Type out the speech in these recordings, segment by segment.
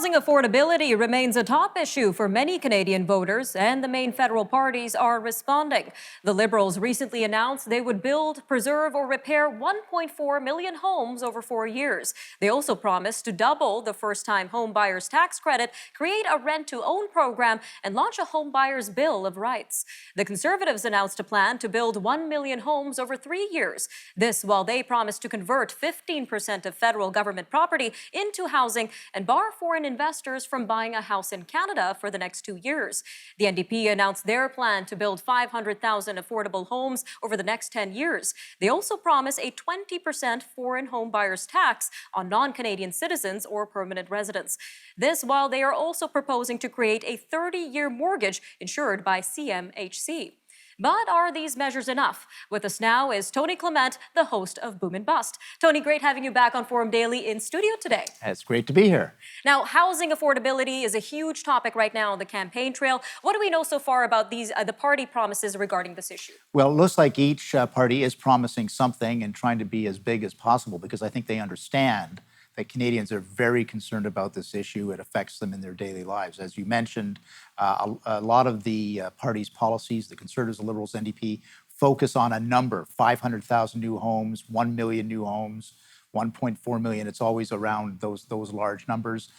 Housing affordability remains a top issue for many Canadian voters, and the main federal parties are responding. The Liberals recently announced they would build, preserve, or repair 1.4 million homes over 4 years. They also promised to double the first-time home buyers tax credit, create a rent-to-own program, and launch a home buyers bill of rights. The Conservatives announced a plan to build 1 million homes over 3 years. This while they promised to convert 15% of federal government property into housing and bar foreign investors from buying a house in Canada for the next 2 years. The NDP announced their plan to build 500,000 affordable homes over the next 10 years. They also promise a 20% foreign home buyers tax on non-Canadian citizens or permanent residents. This while they are also proposing to create a 30-year mortgage insured by CMHC. But are these measures enough? With us now is Tony Clement, the host of Boom and Bust. Tony, great having you back on Forum Daily in studio today. It's great to be here. Now, housing affordability is a huge topic right now on the campaign trail. What do we know so far about the party promises regarding this issue? Well, it looks like each party is promising something and trying to be as big as possible because I think they understand that Canadians are very concerned about this issue. It affects them in their daily lives. As you mentioned, a lot of the party's policies, the Conservatives, the Liberals, NDP, focus on a number, 500,000 new homes, 1 million new homes, 1.4 million. It's always around those large numbers.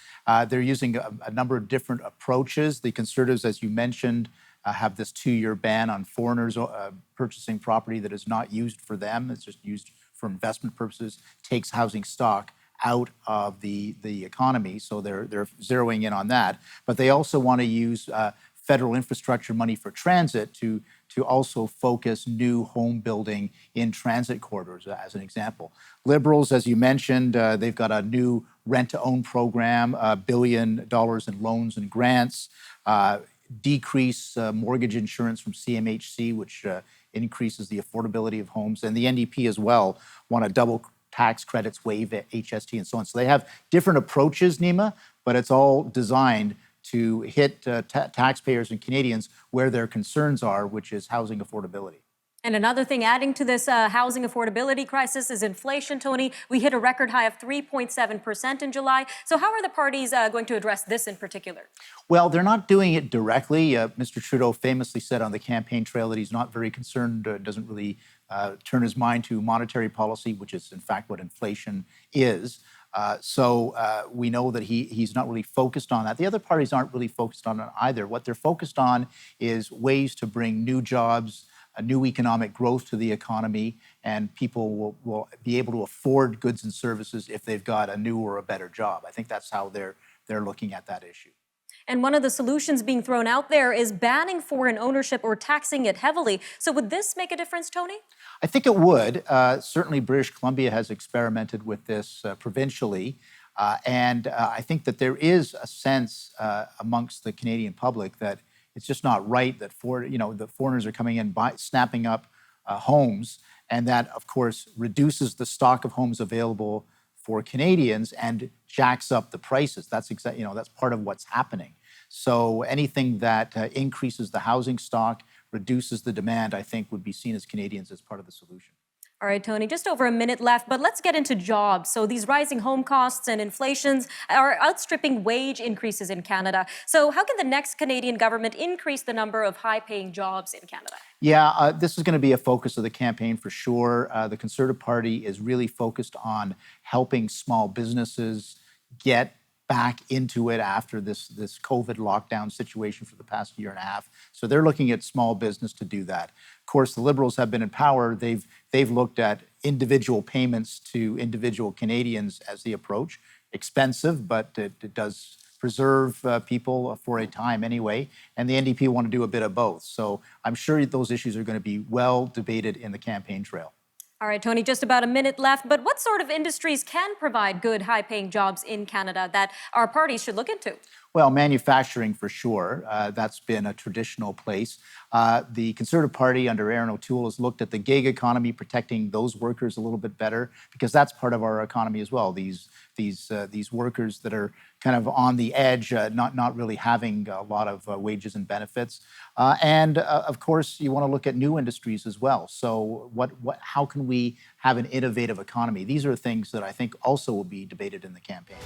They're using a number of different approaches. The Conservatives, as you mentioned, have this 2-year ban on foreigners purchasing property that is not used for them. It's just used for investment purposes, takes housing stock out of the economy, so they're zeroing in on that. But they also want to use federal infrastructure money for transit to also focus new home building in transit corridors, as an example. Liberals, as you mentioned, they've got a new rent-to-own program, $1 billion in loans and grants, decrease mortgage insurance from CMHC, which increases the affordability of homes, and the NDP as well want to double tax credits, waive HST, and so on. So they have different approaches, Nima, but it's all designed to hit taxpayers and Canadians where their concerns are, which is housing affordability. And another thing adding to this housing affordability crisis is inflation, Tony. We hit a record high of 3.7% in July. So how are the parties going to address this in particular? Well, they're not doing it directly. Mr. Trudeau famously said on the campaign trail that he's not very concerned, doesn't really turn his mind to monetary policy, which is in fact what inflation is. So we know that he's not really focused on that. The other parties aren't really focused on it either. What they're focused on is ways to bring new jobs, a new economic growth to the economy, and people will be able to afford goods and services if they've got a new or a better job. I think that's how they're looking at that issue. And one of the solutions being thrown out there is banning foreign ownership or taxing it heavily. So would this make a difference, Tony? I think it would. Certainly British Columbia has experimented with this provincially. And I think that there is a sense amongst the Canadian public that it's just not right that the foreigners are coming in, snapping up homes, and that, of course, reduces the stock of homes available for Canadians and jacks up the prices. That's that's part of what's happening. So anything that increases the housing stock, reduces the demand, I think would be seen as Canadians as part of the solution. All right, Tony, just over a minute left, but let's get into jobs. So these rising home costs and inflations are outstripping wage increases in Canada. So how can the next Canadian government increase the number of high-paying jobs in Canada? Yeah, this is going to be a focus of the campaign for sure. The Conservative Party is really focused on helping small businesses get back into it after this COVID lockdown situation for the past year and a half. So they're looking at small business to do that. Of course, the Liberals have been in power. They've looked at individual payments to individual Canadians as the approach. Expensive, but it does preserve people for a time anyway. And the NDP want to do a bit of both. So I'm sure those issues are going to be well debated in the campaign trail. All right, Tony, just about a minute left, but what sort of industries can provide good, high-paying jobs in Canada that our parties should look into? Well, manufacturing for sure. That's been a traditional place. The Conservative Party under Aaron O'Toole has looked at the gig economy, protecting those workers a little bit better, because that's part of our economy as well. These workers that are kind of on the edge, not really having a lot of wages and benefits. And of course, you want to look at new industries as well. So how can we have an innovative economy? These are things that I think also will be debated in the campaign.